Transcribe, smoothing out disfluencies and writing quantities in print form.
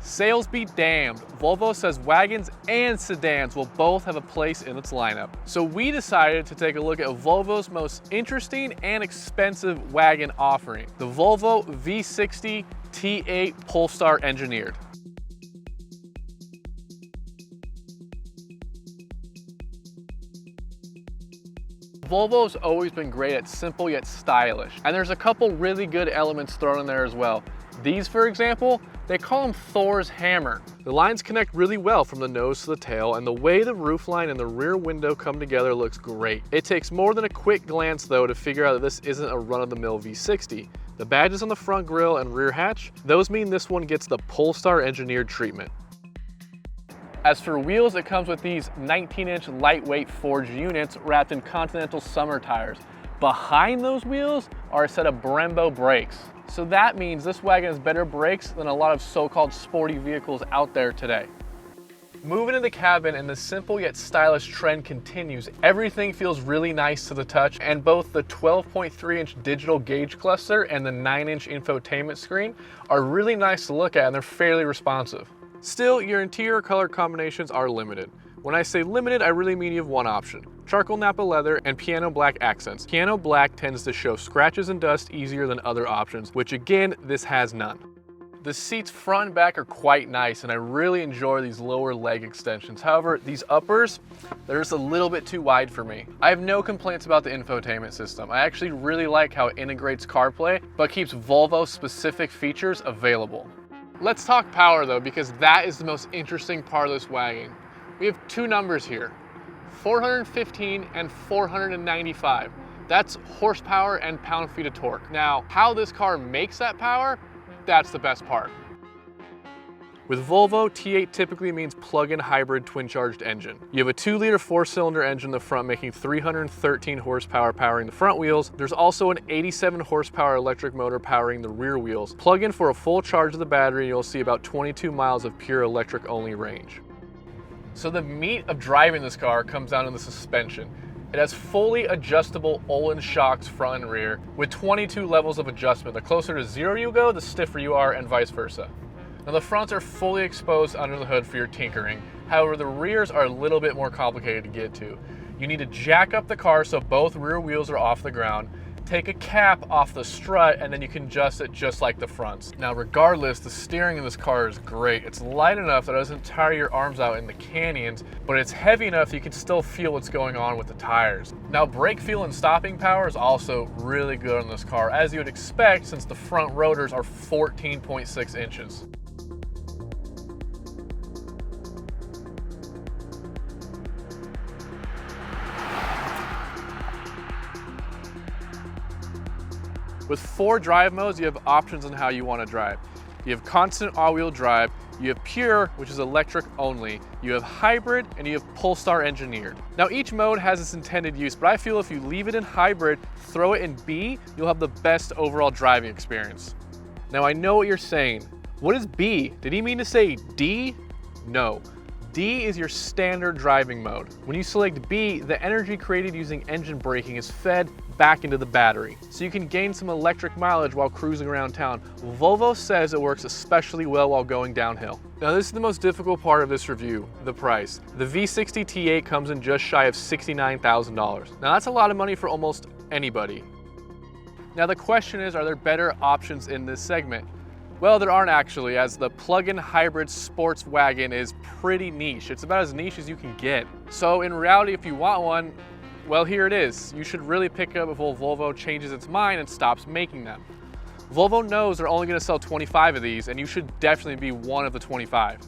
Sales be damned, Volvo says wagons and sedans will both have a place in its lineup. So we decided to take a look at Volvo's most interesting and expensive wagon offering, the Volvo V60 T8 Polestar engineered. Volvo's always been great at simple yet stylish, and there's a couple really good elements thrown in there as well. These, for example, they call them Thor's hammer. The lines connect really well from the nose to the tail, and the way the roofline and the rear window come together looks great. It takes more than a quick glance though to figure out that this isn't a run-of-the-mill V60. The badges on the front grille and rear hatch, those mean this one gets the Polestar engineered treatment. As for wheels, it comes with these 19-inch lightweight forged units wrapped in Continental summer tires. Behind those wheels are a set of Brembo brakes. So that means this wagon has better brakes than a lot of so-called sporty vehicles out there today. Moving in the cabin and the simple yet stylish trend continues. Everything feels really nice to the touch, and both the 12.3-inch digital gauge cluster and the 9-inch infotainment screen are really nice to look at, and they're fairly responsive. Still, your interior color combinations are limited. When I say limited, I really mean you have one option: charcoal Napa leather and piano black accents. Piano black tends to show scratches and dust easier than other options, which again, this has none. The seats front and back are quite nice, and I really enjoy these lower leg extensions. However, these uppers, they're just a little bit too wide for me. I have no complaints about the infotainment system. I actually really like how it integrates CarPlay, but keeps Volvo specific features available. Let's talk power though, because that is the most interesting part of this wagon. We have two numbers here, 415 and 495. That's horsepower and pound-feet of torque. Now, how this car makes that power, that's the best part. With Volvo, T8 typically means plug-in hybrid twin-charged engine. You have a 2-liter 4-cylinder engine in the front making 313 horsepower powering the front wheels. There's also an 87 horsepower electric motor powering the rear wheels. Plug in for a full charge of the battery and you'll see about 22 miles of pure electric-only range. So the meat of driving this car comes down to the suspension. It has fully adjustable Olin shocks front and rear with 22 levels of adjustment. The closer to zero you go, the stiffer you are, and vice versa. Now the fronts are fully exposed under the hood for your tinkering. However, the rears are a little bit more complicated to get to. You need to jack up the car so both rear wheels are off the ground, take a cap off the strut, and then you can adjust it just like the fronts. Now regardless, the steering in this car is great. It's light enough that it doesn't tire your arms out in the canyons, but it's heavy enough that you can still feel what's going on with the tires. Now brake feel and stopping power is also really good on this car, as you would expect since the front rotors are 14.6 inches. With 4 drive modes, you have options on how you want to drive. You have constant all-wheel drive, you have pure, which is electric only, you have hybrid, and you have Polestar engineered. Now each mode has its intended use, but I feel if you leave it in hybrid, throw it in B, you'll have the best overall driving experience. Now I know what you're saying. What is B? Did he mean to say D? No. D is your standard driving mode. When you select B, the energy created using engine braking is fed back into the battery, so you can gain some electric mileage while cruising around town. Volvo says it works especially well while going downhill. Now this is the most difficult part of this review, the price. The V60 T8 comes in just shy of $69,000. Now that's a lot of money for almost anybody. Now the question is, are there better options in this segment? Well, there aren't actually, as the plug-in hybrid sports wagon is pretty niche. It's about as niche as you can get. So in reality, if you want one, well, here it is. You should really pick it up before Volvo changes its mind and stops making them. Volvo knows they're only going to sell 25 of these, and you should definitely be one of the 25.